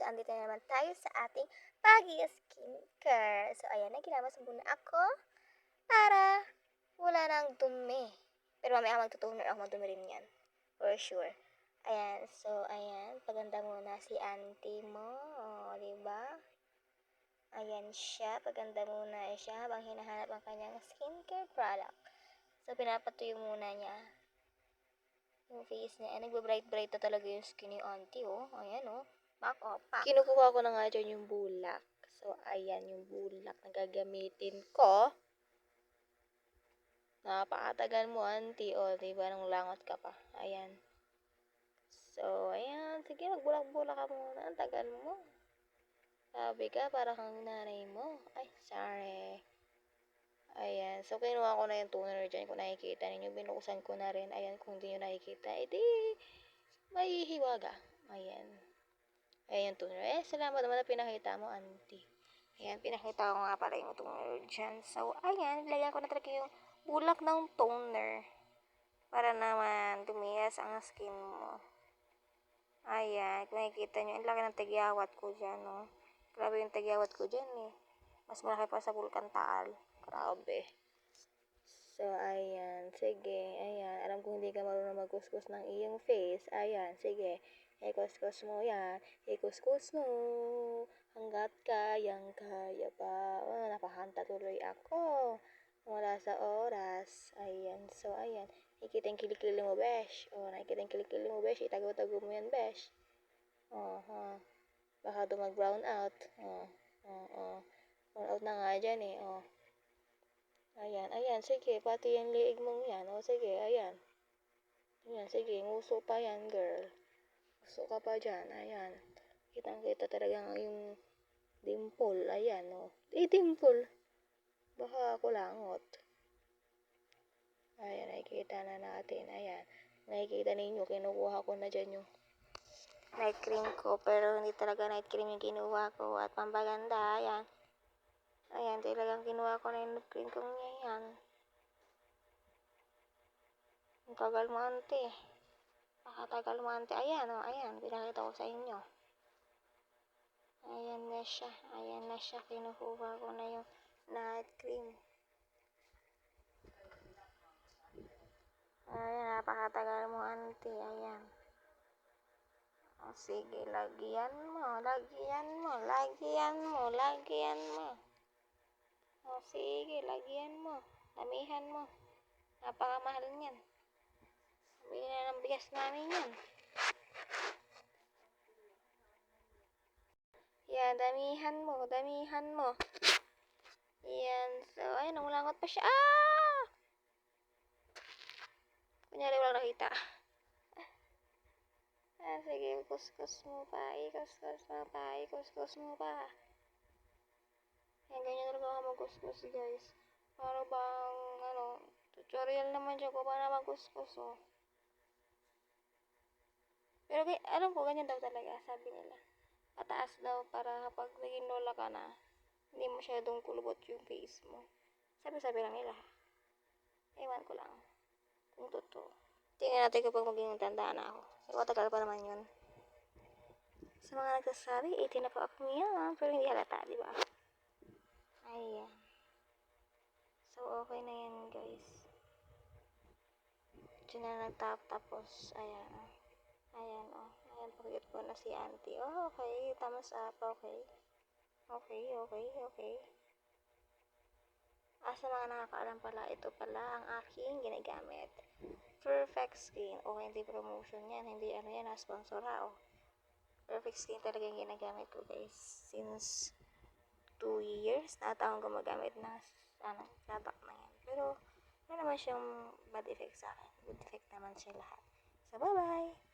andito na naman tayo sa ating pag-i-skincare. So, ayan, naghilamos muna ako para wala nang dumi. Pero mamaya magtutuner ako, madumi rin yan. For sure. Ayan, so, ayan, paganda muna si auntie mo. O, diba? Ayan siya, paganda muna siya habang hinahanap ang kanyang skincare product. So, pinapatuyo muna niya yung face niya. Eh, nagbe-bright-bright na talaga yung skin ni auntie, oh. Ayan, oh. Back up, pack. Kinukuha ko na nga dyan yung bulak. So, ayan yung bulak na gagamitin ko. Napakatagal mo, auntie. O, diba, nung langot ka pa. Ayan. So, ayan. Sige, magbulak-bulak ka muna. Ang tagal mo. Sabi ka, para kang nanay mo. Ay, sorry. Ayan. So, kinuha ko na yung toner dyan. Kung nakikita ninyo, binuksan ko na rin. Ayan, kung hindi nyo nakikita, edi, may hiwaga. Ayan. Ayan yung toner. Eh, salamat naman na pinakita mo, auntie. Ayan, pinakita ko nga pala yung toner dyan. So, ayan, nilagyan ko na talaga yung bulak ng toner. Para naman tumiyas ang skin mo. Ayan, kung nakikita nyo, ang laki ng tagyawat ko dyan, no? Grabe yung tagyawat ko dyan, eh. Mas malaki pa sa Bulkan Taal. Grabe. So, ayan. Sige, ayan. Alam kong hindi ka marunong magkuskus ng iyong face. Ayan, sige. Ikuskus mo yan. Ikuskus mo. Hanggat kayang-kaya pa. Oh, napahanta tuloy ako. Wala sa oras. Ayan. So, ayan. Nakikita yung kilikili mo, besh. Oh, nakikita yung kilikili mo, besh. Itago-tago mo yan, besh. Oh, ha. Baka mag-brown out. Oh, oh, oh. Brown out na nga dyan, eh. Oh. Ayan, ayan, sige, pati yung liig mong yan, o sige, ayan. Ayan, sige, nguso pa yan, girl. Nguso ka pa dyan, ayan. Kitang-kita talaga yung dimple, ayan, o. Dimple. Baka kulangot. Ayan, nakikita na natin, ayan. Nakikita ninyo, kinukuha ko na dyan yung night cream ko, pero hindi talaga night cream yung kinuha ko, at pampaganda, ayan. Ayan, talagang kinuha ko na yung night cream ko niya, yan. Ang tagal mo, ante. Nakatagal mo, ante. Ayan, oh, ayan. Pinakita ko sa inyo. Ayan na siya. Ayan na siya. Kinukuha ko na yung night cream. Ayan, napakatagal mo, ante. Ayan. O, sige, lagyan mo. Lagyan mo. Lagyan mo. Lagyan mo. O, sige, lagyan mo. Damihan mo. Napakamahal niyan. Bili na ng bigas namin yan. Yan, damihan mo. Damihan mo. Yan. So, ayun, namulangot pa siya. Ah! Kunyari, walang nakita. Ah, sige, kuskus mo pa. Ikuskus mo pa. Ikuskus mo pa. Yan, ganyan talaga ako magkuskus, guys. Para bang, tutorial naman siya kung paano magkuskus, oh. Pero, alam ko, ganyan daw talaga, sabi nila. Pataas daw para kapag naging lola ka na, hindi masyadong kulubot yung face mo. Sabi-sabi lang nila. Ewan ko lang. Kung totoo. Tingnan natin kapag maging tanda na ako. Matagal pa naman yun. Sa mga nagsasabi, 18 na pa ako ngayon. Pero hindi halata, di ba? Ayan. So, okay na yan, guys. Diyan na nagtapos. Ayan. Ayan, oh. Ayan, pakikit ko na si auntie. Oh, okay. Thumbs up. Okay. Okay, okay, okay. Sa mga nakakaalam pala, ito pala ang aking ginagamit. Perfect Skin. Okay, hindi promotion yan. Hindi ano yan, sponsor ha. Oh. Perfect Skin talaga yung ginagamit ko, guys. Since 2 years na akong gumagamit na product na yan. Pero, wala naman siyang bad effect sa akin. Good effect naman siya lahat. So, bye-bye!